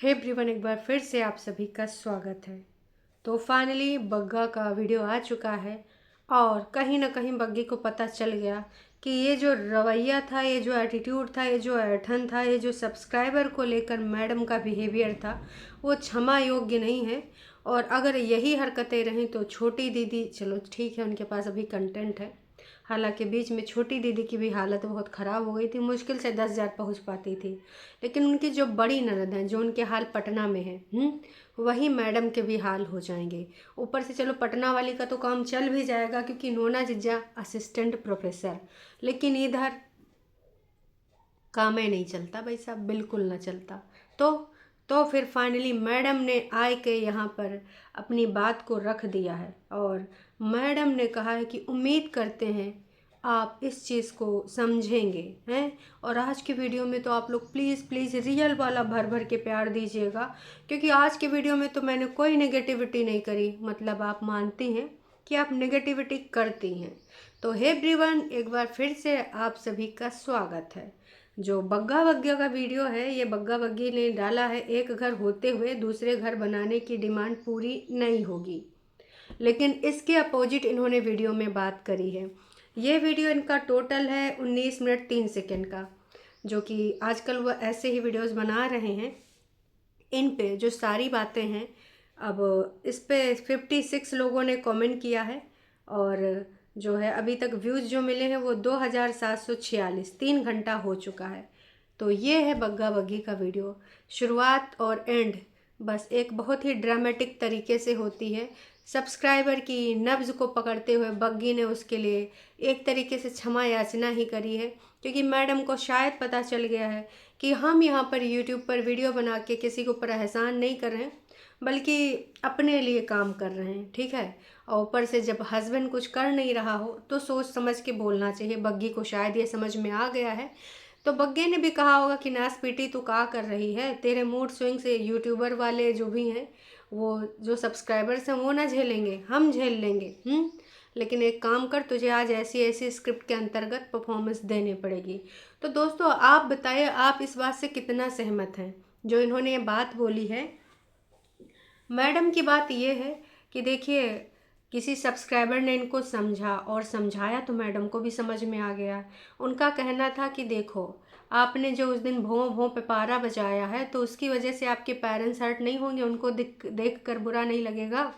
Hey everyone, एक बार फिर से आप सभी का स्वागत है। तो फाइनली बग्गा का वीडियो आ चुका है और कहीं ना कहीं बग्गी को पता चल गया कि ये जो रवैया था, ये जो एटीट्यूड था, ये जो ऐठन था, ये जो सब्सक्राइबर को लेकर मैडम का बिहेवियर था, वो क्षमा योग्य नहीं है। और अगर यही हरकतें रहीं तो छोटी दीदी, चलो ठीक है, उनके पास अभी कंटेंट है। हालांकि बीच में छोटी दीदी की भी हालत बहुत ख़राब हो गई थी, मुश्किल से 10,000 पहुँच पाती थी। लेकिन उनकी जो बड़ी ननद हैं, जो उनके हाल पटना में है, वही मैडम के भी हाल हो जाएंगे। ऊपर से चलो पटना वाली का तो काम चल भी जाएगा क्योंकि नोना जिज्जा असिस्टेंट प्रोफेसर, लेकिन इधर काम ही नहीं चलता भाई साहब, बिल्कुल ना चलता। तो फिर फाइनली मैडम ने आए के यहाँ पर अपनी बात को रख दिया है और मैडम ने कहा है कि उम्मीद करते हैं आप इस चीज़ को समझेंगे हैं। और आज के वीडियो में तो आप लोग प्लीज़ प्लीज़ रियल वाला भर भर के प्यार दीजिएगा, क्योंकि आज के वीडियो में तो मैंने कोई नेगेटिविटी नहीं करी। मतलब आप मानती हैं कि आप नेगेटिविटी करती हैं। तो हे एवरीवन, एक बार फिर से आप सभी का स्वागत है। जो बग्गा बग्गिया का वीडियो है, ये बग्गा बग्गी ने डाला है, एक घर होते हुए दूसरे घर बनाने की डिमांड पूरी नहीं होगी। लेकिन इसके अपोजिट इन्होंने वीडियो में बात करी है। ये वीडियो इनका टोटल है 19 मिनट 3 सेकेंड का, जो कि आजकल वो ऐसे ही वीडियोस बना रहे हैं। इन पे जो सारी बातें हैं, अब इस पे 56 लोगों ने कमेंट किया है और जो है अभी तक व्यूज़ जो मिले हैं वो 2746, 3 घंटा हो चुका है। तो ये है बग्गा बग्गी का वीडियो। शुरुआत और एंड बस एक बहुत ही ड्रामेटिक तरीके से होती है। सब्सक्राइबर की नब्ज़ को पकड़ते हुए बग्गी ने उसके लिए एक तरीके से क्षमा याचना ही करी है, क्योंकि मैडम को शायद पता चल गया है कि हम यहाँ पर यूट्यूब पर वीडियो बना के किसी के ऊपर एहसान नहीं कर रहे हैं, बल्कि अपने लिए काम कर रहे हैं, ठीक है। और ऊपर से जब हस्बैंड कुछ कर नहीं रहा हो तो सोच समझ के बोलना चाहिए। बग्गी को शायद ये समझ में आ गया है। तो बग्गे ने भी कहा होगा कि नास पीटी तू क्या कर रही है, तेरे मूड स्विंग से यूट्यूबर वाले जो भी हैं, वो जो सब्सक्राइबर्स हैं वो ना झेलेंगे, हम झेल लेंगे। लेकिन एक काम कर, तुझे आज ऐसी ऐसी स्क्रिप्ट के अंतर्गत परफॉर्मेंस देनी पड़ेगी। तो दोस्तों आप बताइए, आप इस बात से कितना सहमत हैं जो इन्होंने ये बात बोली है। मैडम की बात ये है कि देखिए, किसी सब्सक्राइबर ने इनको समझा और समझाया तो मैडम को भी समझ में आ गया। उनका कहना था कि देखो, आपने जो उस दिन भों भों पे पारा बजाया है तो उसकी वजह से आपके पेरेंट्स हर्ट नहीं होंगे, उनको देख कर बुरा नहीं लगेगा।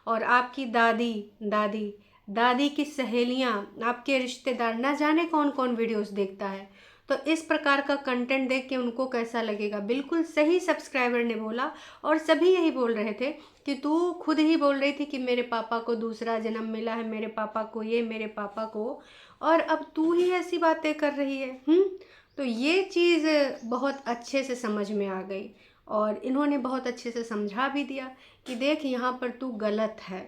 और आपकी दादी दादी दादी की सहेलियाँ, आपके रिश्तेदार, ना जाने कौन कौन वीडियोस देखता है, तो इस प्रकार का कंटेंट देख के उनको कैसा लगेगा। बिल्कुल सही सब्सक्राइबर ने बोला और सभी यही बोल रहे थे कि तू खुद ही बोल रही थी कि मेरे पापा को दूसरा जन्म मिला है, मेरे पापा को ये, मेरे पापा को, और अब तू ही ऐसी बातें कर रही है। तो ये चीज़ बहुत अच्छे से समझ में आ गई और इन्होंने बहुत अच्छे से समझा भी दिया कि देख यहाँ पर तू गलत है।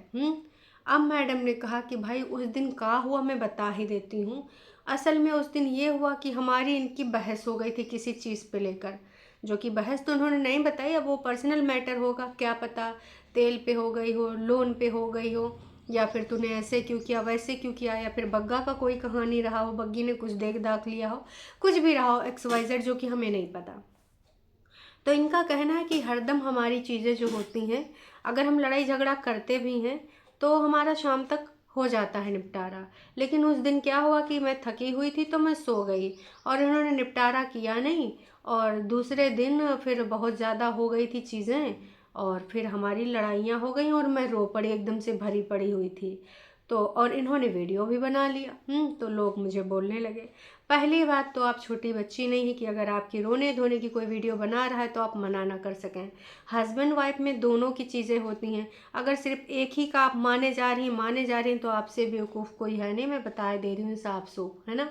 अब मैडम ने कहा कि भाई उस दिन क्या हुआ मैं बता ही देती हूँ। असल में उस दिन ये हुआ कि हमारी इनकी बहस हो गई थी किसी चीज़ पे लेकर, जो कि बहस तो उन्होंने नहीं बताई, अब वो पर्सनल मैटर होगा, क्या पता तेल पे हो गई हो, लोन पे हो गई हो, या फिर तूने ऐसे क्यों किया, वैसे क्यों किया, या फिर बग्गा का कोई कहानी रहा हो, बग्गी ने कुछ देख दाख लिया हो, कुछ भी रहा हो XYZ, जो कि हमें नहीं पता। तो इनका कहना है कि हरदम हमारी चीज़ें जो होती हैं, अगर हम लड़ाई झगड़ा करते भी हैं तो हमारा शाम तक हो जाता है निपटारा। लेकिन उस दिन क्या हुआ कि मैं थकी हुई थी तो मैं सो गई और इन्होंने निपटारा किया नहीं, और दूसरे दिन फिर बहुत ज़्यादा हो गई थी चीज़ें और फिर हमारी लड़ाइयाँ हो गई और मैं रो पड़ी, एकदम से भरी पड़ी हुई थी। तो और इन्होंने वीडियो भी बना लिया। तो लोग मुझे बोलने लगे। पहली बात तो आप छोटी बच्ची नहीं है कि अगर आपकी रोने धोने की कोई वीडियो बना रहा है तो आप मना ना कर सकें। हस्बैंड वाइफ में दोनों की चीज़ें होती हैं। अगर सिर्फ एक ही का आप माने जा रही हैं तो आपसे बेवकूफ़ कोई है नहीं, मैं बता दे रही हूँ साफ सूफ, है ना।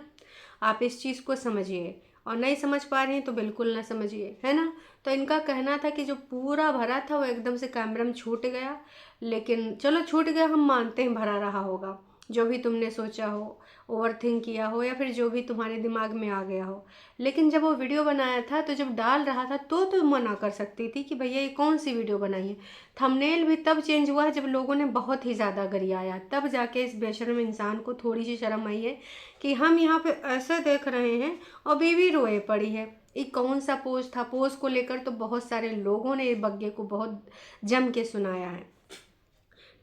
आप इस चीज़ को समझिए, और नहीं समझ पा रही हैं तो बिल्कुल ना समझिए, है ना। तो इनका कहना था कि जो पूरा भरा था वो एकदम से कैमरा में छूट गया। लेकिन चलो छूट गया, हम मानते हैं भरा रहा होगा, जो भी तुमने सोचा हो, ओवरथिंक किया हो, या फिर जो भी तुम्हारे दिमाग में आ गया हो। लेकिन जब वो वीडियो बनाया था तो जब डाल रहा था तो मना कर सकती थी कि भैया ये कौन सी वीडियो बनाई है। थंबनेल भी तब चेंज हुआ है जब लोगों ने बहुत ही ज़्यादा गरियाया, तब जाके इस बेशर्म इंसान को थोड़ी सी शर्म आई है कि हम यहाँ पे ऐसे देख रहे हैं और बीवी रोए पड़ी है। ये कौन सा पोज था, पोज को लेकर तो बहुत सारे लोगों ने बग्गे को बहुत जम के सुनाया है।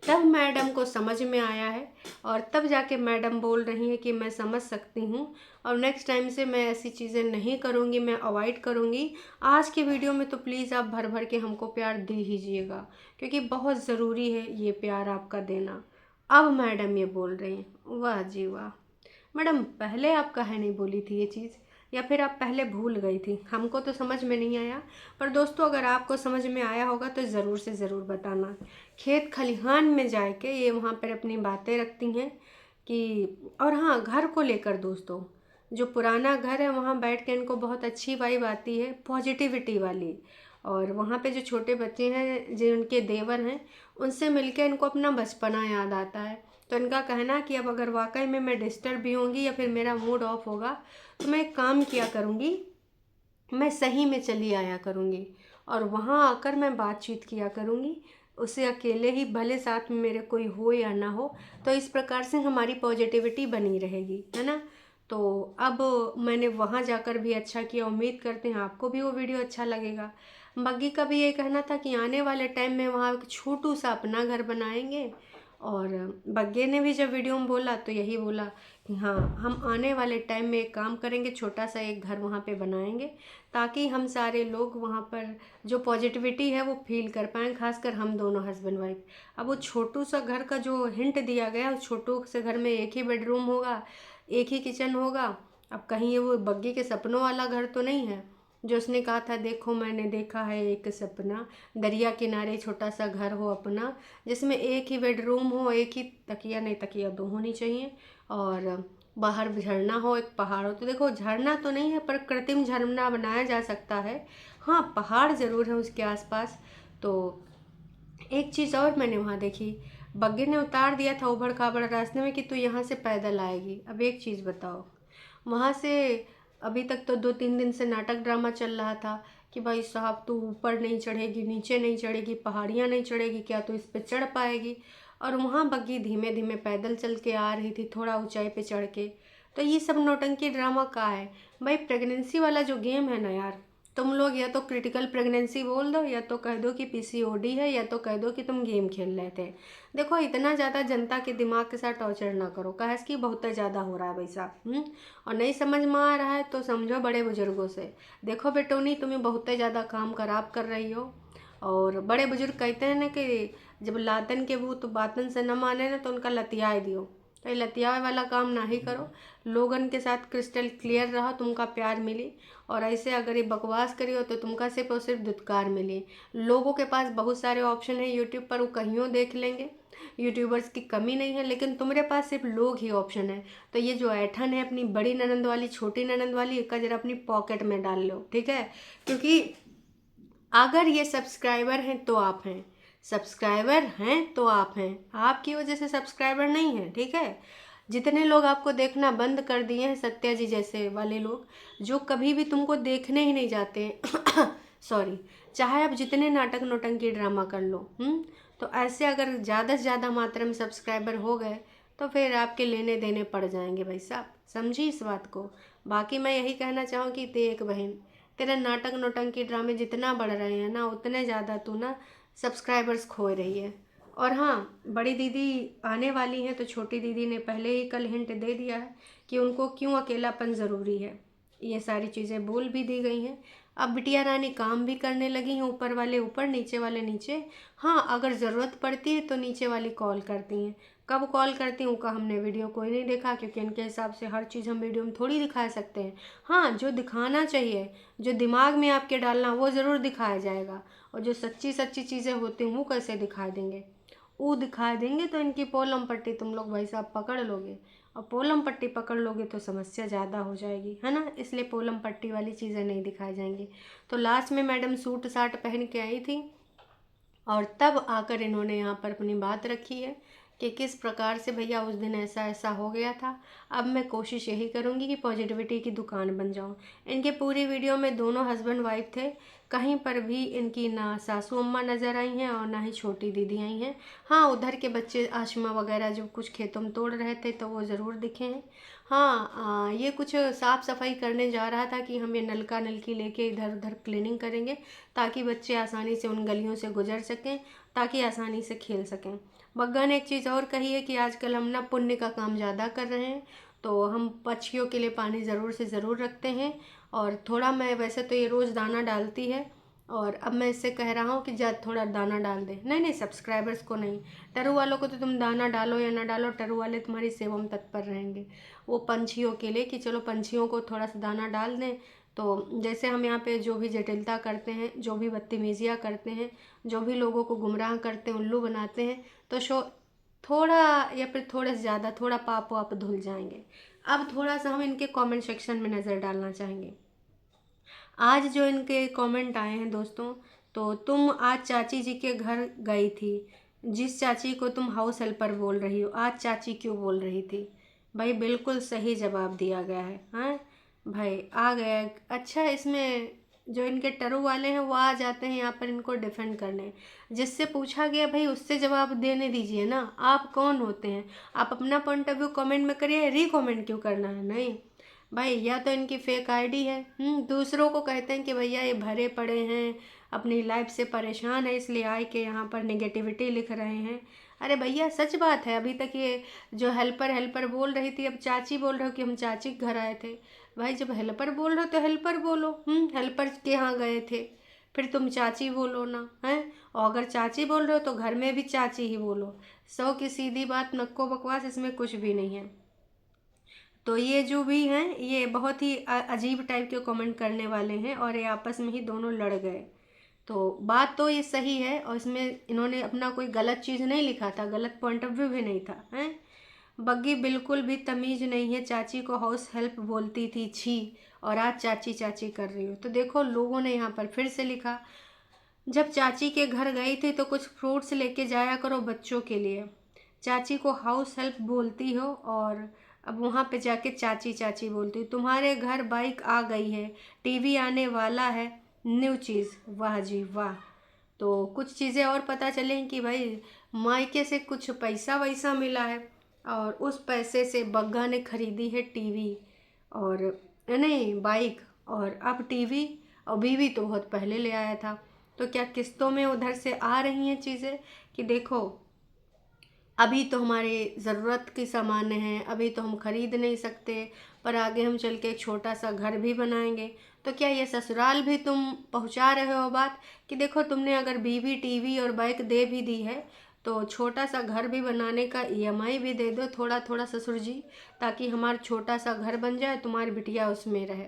तब मैडम को समझ में आया है और तब जाके मैडम बोल रही हैं कि मैं समझ सकती हूँ और नेक्स्ट टाइम से मैं ऐसी चीज़ें नहीं करूँगी, मैं अवॉइड करूँगी। आज के वीडियो में तो प्लीज़ आप भर भर के हमको प्यार दे हीजिएगा, क्योंकि बहुत ज़रूरी है ये प्यार आपका देना। अब मैडम ये बोल रही हैं, वाह जी वाह मैडम, पहले आप काहे नहीं बोली थी ये चीज़, या फिर आप पहले भूल गई थी? हमको तो समझ में नहीं आया, पर दोस्तों अगर आपको समझ में आया होगा तो ज़रूर से ज़रूर बताना। खेत खलिहान में जाके ये वहाँ पर अपनी बातें रखती हैं कि, और हाँ, घर को लेकर दोस्तों, जो पुराना घर है वहाँ बैठ के इनको बहुत अच्छी वाइब आती है, पॉजिटिविटी वाली। और वहाँ पे जो छोटे बच्चे हैं, जो उनके देवर हैं, उनसे मिलके इनको अपना बचपना याद आता है। तो इनका कहना कि अब अगर वाकई में मैं डिस्टर्ब भी होंगी या फिर मेरा मूड ऑफ होगा तो मैं एक काम किया करूँगी, मैं सही में चली आया करूँगी और वहाँ आकर मैं बातचीत किया करूँगी, उसे अकेले ही, भले साथ में मेरे कोई हो या ना हो। तो इस प्रकार से हमारी पॉजिटिविटी बनी रहेगी, है ना। तो अब मैंने वहाँ जाकर भी अच्छा किया, उम्मीद करते हैं आपको भी वो वीडियो अच्छा लगेगा। बग्गी का भी ये कहना था कि आने वाले टाइम में वहाँ एक छोटू सा अपना घर बनाएंगे। और बग्गे ने भी जब वीडियो में बोला तो यही बोला कि हाँ, हम आने वाले टाइम में एक काम करेंगे, छोटा सा एक घर वहाँ पे बनाएंगे, ताकि हम सारे लोग वहाँ पर जो पॉजिटिविटी है वो फील कर पाएँ, खासकर हम दोनों हस्बैंड वाइफ। अब वो छोटू सा घर का जो हिंट दिया गया, उस छोटू से घर में एक ही बेडरूम होगा, एक ही किचन होगा। अब कहीं ये वो बग्गी के सपनों वाला घर तो नहीं है जो उसने कहा था, देखो मैंने देखा है एक सपना, दरिया किनारे छोटा सा घर हो अपना, जिसमें एक ही बेडरूम हो, एक ही तकिया, नहीं तकिया दो होनी चाहिए, और बाहर झरना हो, एक पहाड़ हो। तो देखो, झरना तो नहीं है पर कृत्रिम झरना बनाया जा सकता है। हाँ, पहाड़ ज़रूर है उसके आसपास। तो एक चीज़ और मैंने वहाँ देखी, बग्गे ने उतार दिया था उबड़ खाबड़ रास्ते में कि तू यहाँ से पैदल आएगी। अब एक चीज़ बताओ, वहाँ से अभी तक तो 2-3 दिन से नाटक ड्रामा चल रहा था कि भाई साहब तू ऊपर नहीं चढ़ेगी, नीचे नहीं चढ़ेगी, पहाड़ियाँ नहीं चढ़ेगी, क्या तू इस पे चढ़ पाएगी। और वहाँ बग्गी धीमे धीमे पैदल चल के आ रही थी, थोड़ा ऊंचाई पे चढ़ के। तो ये सब नौटंकी ड्रामा का है भाई। प्रेगनेंसी वाला जो गेम है ना यार, तुम लोग या तो क्रिटिकल प्रेगनेंसी बोल दो, या तो कह दो कि पीसीओडी है, या तो कह दो कि तुम गेम खेल रहे थे। देखो, इतना ज़्यादा जनता के दिमाग के साथ टॉर्चर ना करो, कहे कि बहुत ज़्यादा हो रहा है भाई साहब। और नहीं समझ में आ रहा है तो समझो बड़े बुजुर्गों से। देखो बेटोनी, तुम्हें बहुत ज़्यादा काम खराब कर रही हो। और बड़े बुजुर्ग कहते हैं ना कि जब लातन के भूत बातन से न माने ना तो उनका लतियाए दियो। तो ये लतियाए वाला काम ना ही करो, लोगन के साथ क्रिस्टल क्लियर रहो, तुमका प्यार मिली। और ऐसे अगर ये बकवास करी हो तो तुमका सिर्फ और सिर्फ धुतकार मिली। लोगों के पास बहुत सारे ऑप्शन है यूट्यूब पर, वो कहीं देख लेंगे, यूट्यूबर्स की कमी नहीं है, लेकिन तुम्हारे पास सिर्फ लोग ही ऑप्शन है। तो ये जो ऐठन है अपनी बड़ी ननंद वाली, छोटी ननंद वाली, इसका जरा अपनी पॉकेट में डाल लो, ठीक है। क्योंकि अगर ये सब्सक्राइबर हैं तो आप हैं, सब्सक्राइबर हैं तो आप हैं, आपकी वजह से सब्सक्राइबर नहीं है, ठीक है। जितने लोग आपको देखना बंद कर दिए हैं, सत्या जी जैसे वाले लोग, जो कभी भी तुमको देखने ही नहीं जाते हैं सॉरी, चाहे आप जितने नाटक नोटंकी ड्रामा कर लो, तो ऐसे अगर ज़्यादा से ज़्यादा मात्रा में सब्सक्राइबर हो गए तो फिर आपके लेने देने पड़ जाएंगे भाई साहब, समझी इस बात को। बाकी मैं यही कहना चाहूँ कि देख बहन, तेरा नाटक नोटंकी ड्रामे जितना बढ़ रहे हैं ना, उतने ज़्यादा तू ना सब्सक्राइबर्स खो रही है। और हाँ, बड़ी दीदी आने वाली हैं तो छोटी दीदी ने पहले ही कल हिंट दे दिया है कि उनको क्यों अकेलापन ज़रूरी है, ये सारी चीज़ें बोल भी दी गई हैं। अब बिटिया रानी काम भी करने लगी हैं, ऊपर वाले ऊपर, नीचे वाले नीचे। हाँ, अगर ज़रूरत पड़ती है तो नीचे वाली कॉल करती हैं। कब कॉल करती हूँ का हमने वीडियो कोई नहीं देखा, क्योंकि इनके हिसाब से हर चीज़ हम वीडियो में थोड़ी दिखा सकते हैं। हाँ, जो दिखाना चाहिए, जो दिमाग में आपके डालना, वो ज़रूर दिखाया जाएगा। और जो सच्ची सच्ची चीज़ें होती हैं वो कैसे दिखा देंगे, वो दिखा देंगे तो इनकी पोलम पट्टी तुम लोग भाई साहब पकड़ लोगे, और पोलम पट्टी पकड़ लोगे तो समस्या ज़्यादा हो जाएगी, है ना। इसलिए पोलम पट्टी वाली चीज़ें नहीं दिखाई जाएंगी। तो लास्ट में मैडम सूट साट पहन के आई थी और तब आकर इन्होंने यहाँ पर अपनी बात रखी है कि किस प्रकार से भैया उस दिन ऐसा ऐसा हो गया था। अब मैं कोशिश यही करूँगी कि पॉजिटिविटी की दुकान बन जाऊँ। इनके पूरी वीडियो में दोनों हस्बैंड वाइफ थे, कहीं पर भी इनकी ना सासू अम्मा नज़र आई हैं और ना ही छोटी दीदी आई हैं। हाँ, उधर के बच्चे आशिमा वगैरह जो कुछ खेतों में तोड़ रहे थे तो वो ज़रूर दिखे हैं। हाँ, ये कुछ साफ़ सफाई करने जा रहा था कि हम ये नलका नलकी लेके इधर उधर क्लीनिंग करेंगे ताकि बच्चे आसानी से उन गलियों से गुजर सकें, ताकि आसानी से खेल सकें। बग्गा ने एक चीज़ और कही है कि आजकल हम ना पुण्य का काम ज़्यादा कर रहे हैं, तो हम पक्षियों के लिए पानी ज़रूर से ज़रूर रखते हैं। और थोड़ा मैं वैसे तो ये रोज़ दाना डालती है, और अब मैं इससे कह रहा हूँ कि जा थोड़ा दाना डाल दे। नहीं नहीं, सब्सक्राइबर्स को नहीं, टरू वालों को तो तुम दाना डालो या ना डालो, टरू वाले तुम्हारी सेवा में तत्पर रहेंगे। वो पंछियों के लिए कि चलो पंछियों को थोड़ा सा दाना डाल दें। तो जैसे हम यहाँ पे जो भी जटिलता करते हैं, जो भी बदतमीजियाँ करते हैं, जो भी लोगों को गुमराह करते हैं, उल्लू बनाते हैं, तो थोड़ा या फिर थोड़े से ज़्यादा थोड़ा पाप वाप धुल जाएंगे। अब थोड़ा सा हम इनके कमेंट सेक्शन में नज़र डालना चाहेंगे। आज जो इनके कमेंट आए हैं दोस्तों, तो तुम आज चाची जी के घर गई थी, जिस चाची को तुम हाउस हेल्पर बोल रही हो, आज चाची क्यों बोल रही थी? भाई बिल्कुल सही जवाब दिया गया है। हाँ भाई, आ गया। अच्छा, इसमें जो इनके टरू वाले हैं वो आ जाते हैं यहाँ पर इनको डिफेंड करने। जिससे पूछा गया भाई उससे जवाब देने दीजिए ना, आप कौन होते हैं? आप अपना पॉइंट ऑफ व्यू कमेंट में करिए, रीकमेंट क्यों करना है? नहीं भाई, या तो इनकी फेक आईडी है, दूसरों को कहते हैं कि भैया ये भरे पड़े हैं, अपनी लाइफ से परेशान है, इसलिए आए के यहाँ पर नेगेटिविटी लिख रहे हैं। अरे भैया सच बात है, अभी तक ये जो हेल्पर हेल्पर बोल रही थी, अब चाची बोल रहे हो कि हम चाची के घर आए थे। भाई जब हेल्पर बोल रहे हो तो हेल्पर बोलो, हेल्पर के यहाँ गए थे, फिर तुम चाची बोलो ना, हैं? और अगर चाची बोल रहे हो तो घर में भी चाची ही बोलो। सौ की सीधी बात, नक्को बकवास, इसमें कुछ भी नहीं है। तो ये जो भी हैं ये बहुत ही अजीब टाइप के कमेंट करने वाले हैं, और ये आपस में ही दोनों लड़ गए। तो बात तो ये सही है, और इसमें इन्होंने अपना कोई गलत चीज़ नहीं लिखा था, गलत पॉइंट ऑफ व्यू भी नहीं था, हैं? बग्गी बिल्कुल भी तमीज़ नहीं है, चाची को हाउस हेल्प बोलती थी, छी, और आज चाची चाची कर रही हो। तो देखो लोगों ने यहाँ पर फिर से लिखा, जब चाची के घर गई थी तो कुछ फ्रूट्स लेके जाया करो बच्चों के लिए, चाची को हाउस हेल्प बोलती हो और अब वहाँ पे जाके चाची चाची बोलती हो। तुम्हारे घर बाइक आ गई है, टीवी आने वाला है, न्यू चीज़, वाह जी वाह। तो कुछ चीज़ें और पता चलें कि भाई मायके से कुछ पैसा वैसा मिला है, और उस पैसे से बग्गा ने खरीदी है टीवी, और नहीं बाइक, और अब टीवी, और बीवी तो बहुत पहले ले आया था। तो क्या किस्तों में उधर से आ रही हैं चीज़ें कि देखो अभी तो हमारे ज़रूरत की सामान हैं, अभी तो हम खरीद नहीं सकते, पर आगे हम चल के एक छोटा सा घर भी बनाएंगे। तो क्या ये ससुराल भी तुम पहुंचा रहे हो बात कि देखो तुमने अगर बीवी टीवी और बाइक दे भी दी है, तो छोटा सा घर भी बनाने का ईएमआई भी दे दो थोड़ा थोड़ा ससुर जी, ताकि हमारा छोटा सा घर बन जाए, तुम्हारी बिटिया उसमें रहे।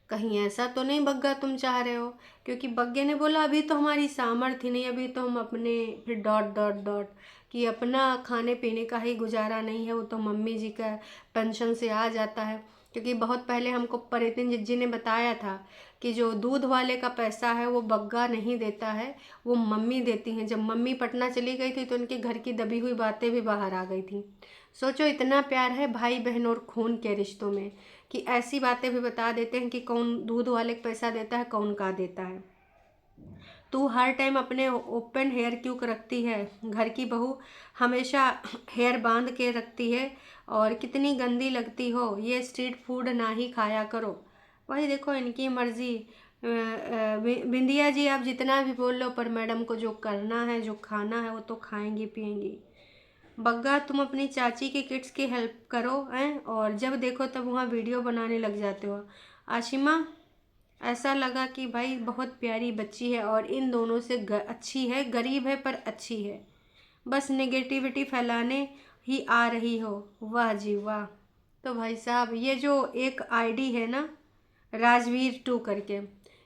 कहीं ऐसा तो नहीं बग्गा तुम चाह रहे हो? क्योंकि बग्गे ने बोला अभी तो हमारी सामर्थ्य नहीं, अभी तो हम अपने, फिर डॉट डॉट डॉट, कि अपना खाने पीने का ही गुजारा नहीं है, वो तो मम्मी जी का पेंशन से आ जाता है। क्योंकि बहुत पहले हमको परितिन जिज्जी ने बताया था कि जो दूध वाले का पैसा है वो बग्गा नहीं देता है, वो मम्मी देती हैं। जब मम्मी पटना चली गई थी तो उनके घर की दबी हुई बातें भी बाहर आ गई थी। सोचो इतना प्यार है भाई बहन और खून के रिश्तों में कि ऐसी बातें भी बता देते हैं कि कौन दूध वाले को पैसा देता है, कौन का देता है। तू हर टाइम अपने ओपन हेयर क्यों रखती है? घर की बहू हमेशा हेयर बांध के रखती है, और कितनी गंदी लगती हो, ये स्ट्रीट फूड ना ही खाया करो। वही देखो इनकी मर्जी। बिंदिया जी आप जितना भी बोल लो, पर मैडम को जो करना है, जो खाना है, वो तो खाएंगी पिएंगी। बग्गा तुम अपनी चाची के किड्स की हेल्प करो हैं, और जब देखो तब वहाँ वीडियो बनाने लग जाते हो। आशिमा, ऐसा लगा कि भाई बहुत प्यारी बच्ची है, और इन दोनों से अच्छी है, गरीब है पर अच्छी है, बस नेगेटिविटी फैलाने ही आ रही हो। वाह जी वाह। तो भाई साहब ये जो एक आईडी है ना, राजवीर टू करके,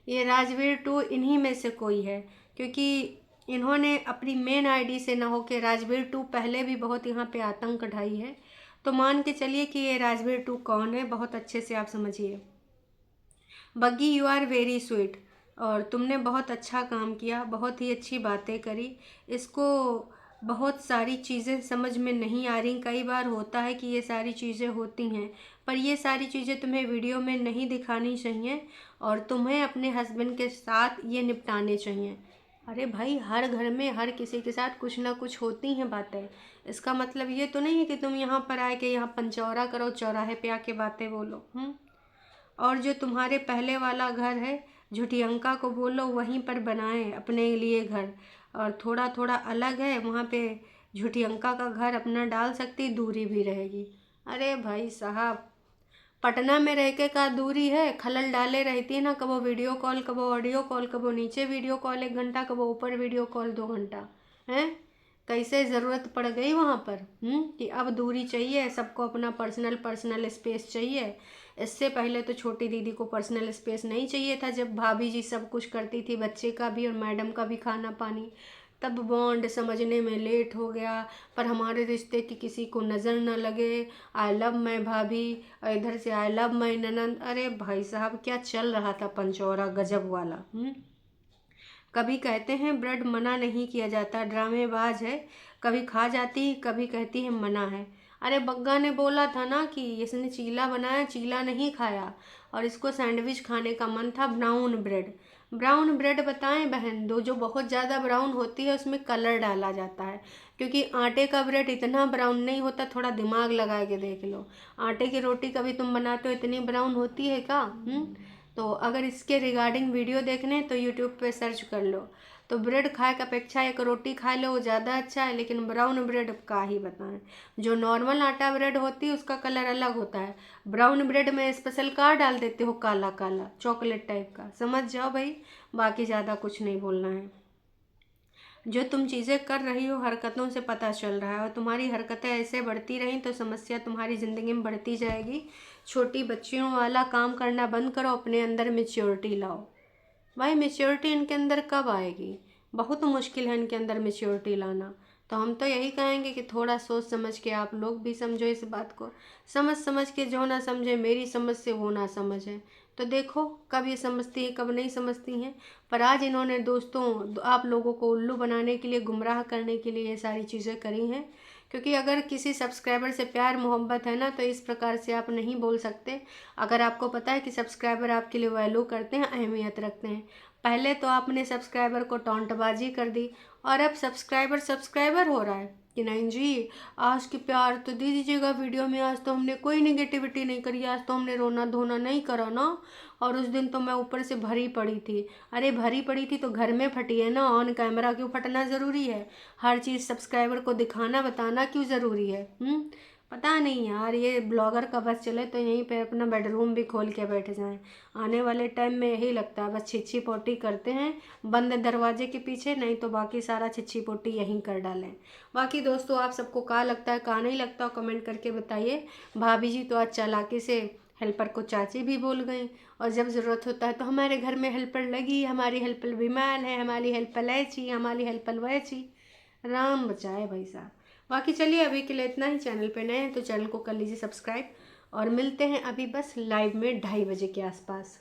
ये राजवीर टू इन्हीं में से कोई है, क्योंकि इन्होंने अपनी मेन आईडी से ना होके राजवीर टू पहले भी बहुत यहाँ पे आतंक ढाई है। तो मान के चलिए कि ये राजवीर टू कौन है, बहुत अच्छे से आप समझिए। बग्गी यू आर वेरी स्वीट, और तुमने बहुत अच्छा काम किया, बहुत ही अच्छी बातें करी। इसको बहुत सारी चीज़ें समझ में नहीं आ रही। कई बार होता है कि ये सारी चीज़ें होती हैं, पर ये सारी चीज़ें तुम्हें वीडियो में नहीं दिखानी चाहिए और तुम्हें अपने हस्बैंड के साथ ये निपटाने चाहिए। अरे भाई, हर घर में हर किसी के साथ कुछ ना कुछ होती हैं बातें। इसका मतलब ये तो नहीं है कि तुम यहाँ पर आए के यहाँ पंचौरा करो, चौराहे पे आके बातें बोलो। और जो तुम्हारे पहले वाला घर है, झुटियंका को बोलो वहीं पर बनाएं अपने लिए घर। और थोड़ा थोड़ा अलग है वहाँ पे, झुटियंका का घर अपना डाल सकती, दूरी भी रहेगी। अरे भाई साहब, पटना में रह के का दूरी है, खलल डाले रहती है ना, कबो वीडियो कॉल, कबो ऑडियो कॉल, कबो नीचे वीडियो कॉल 1 घंटा, कबो ऊपर वीडियो कॉल 2 घंटा। हैं, कैसे ज़रूरत पड़ गई वहाँ पर कि अब दूरी चाहिए, सबको अपना पर्सनल पर्सनल स्पेस चाहिए। इससे पहले तो छोटी दीदी को पर्सनल स्पेस नहीं चाहिए था, जब भाभी जी सब कुछ करती थी, बच्चे का भी और मैडम का भी खाना पानी। तब बॉन्ड समझने में लेट हो गया, पर हमारे रिश्ते की किसी को नज़र न लगे। आई लव माई भाभी और इधर से आई लव माई ननंद। अरे भाई साहब, क्या चल रहा था पंचौरा गजब वाला। कभी कहते हैं ब्रेड मना नहीं किया जाता, ड्रामेबाज है। कभी खा जाती, कभी कहती है मना है। अरे बग्गा ने बोला था ना कि इसने चीला बनाया, चीला नहीं खाया, और इसको सैंडविच खाने का मन था, ब्राउन ब्रेड। ब्राउन ब्रेड बताएं बहन, दो जो बहुत ज़्यादा ब्राउन होती है उसमें कलर डाला जाता है, क्योंकि आटे का ब्रेड इतना ब्राउन नहीं होता। थोड़ा दिमाग लगा के देख लो, आटे की रोटी कभी तुम बनाते हो इतनी ब्राउन होती है क्या? तो अगर इसके रिगार्डिंग वीडियो देखने तो यूट्यूब पे सर्च कर लो। तो ब्रेड खाए का अपेक्षा एक रोटी खा लो, वो ज़्यादा अच्छा है। लेकिन ब्राउन ब्रेड का ही बताएं, जो नॉर्मल आटा ब्रेड होती है उसका कलर अलग होता है, ब्राउन ब्रेड में स्पेशल का डाल देते हो, काला काला चॉकलेट टाइप का। समझ जाओ भाई, बाकी ज़्यादा कुछ नहीं बोलना है। जो तुम चीज़ें कर रही हो हरकतों से पता चल रहा है, और तुम्हारी हरकतें ऐसे बढ़ती रहीं तो समस्या तुम्हारी ज़िंदगी में बढ़ती जाएगी। छोटी बच्चियों वाला काम करना बंद करो, अपने अंदर मेच्योरिटी लाओ। भाई, मेच्योरिटी इनके अंदर कब आएगी? बहुत मुश्किल है इनके अंदर मेच्योरिटी लाना। तो हम तो यही कहेंगे कि थोड़ा सोच समझ के आप लोग भी समझो इस बात को। समझ समझ के जो ना समझे, मेरी समझ से वो ना समझे। तो देखो कब ये समझती हैं, कब नहीं समझती हैं। पर आज इन्होंने दोस्तों आप लोगों को उल्लू बनाने के लिए, गुमराह करने के लिए ये सारी चीज़ें करी हैं। क्योंकि अगर किसी सब्सक्राइबर से प्यार मोहब्बत है ना, तो इस प्रकार से आप नहीं बोल सकते। अगर आपको पता है कि सब्सक्राइबर आपके लिए वैल्यू करते हैं, अहमियत रखते हैं। पहले तो आपने सब्सक्राइबर को टॉन्टबाजी कर दी, और अब सब्सक्राइबर सब्सक्राइबर हो रहा है कि नहीं जी, आज की प्यार तो दे दीजिएगा वीडियो में, आज तो हमने कोई नेगेटिविटी नहीं करी, आज तो हमने रोना धोना नहीं करा ना, और उस दिन तो मैं ऊपर से भरी पड़ी थी। अरे भरी पड़ी थी तो घर में फटी है ना, ऑन कैमरा क्यों फटना ज़रूरी है? हर चीज़ सब्सक्राइबर को दिखाना बताना क्यों ज़रूरी है? पता नहीं यार, ये ब्लॉगर का बस चले तो यहीं पे अपना बेडरूम भी खोल के बैठ जाएं। आने वाले टाइम में यही लगता है, बस छिछी पोटी करते हैं बंद दरवाजे के पीछे, नहीं तो बाकी सारा छिछी पोटी यहीं कर डालें। बाकी दोस्तों, आप सबको क्या लगता है, क्या नहीं लगता, कमेंट करके बताइए। भाभी जी तो आज चालाकी से हेल्पर को चाची भी बोल गई, और जब ज़रूरत होता है तो हमारे घर में हेल्पर लगी, हमारी हेल्पर बीमार है, हमारी हेल्पर ऐसी, हमारी हेल्पर वैसी। राम बचाए भाई साहब। बाकी चलिए, अभी के लिए इतना ही। चैनल पे नए हैं तो चैनल को कर लीजिए सब्सक्राइब, और मिलते हैं अभी बस लाइव में 2:30 बजे के आसपास।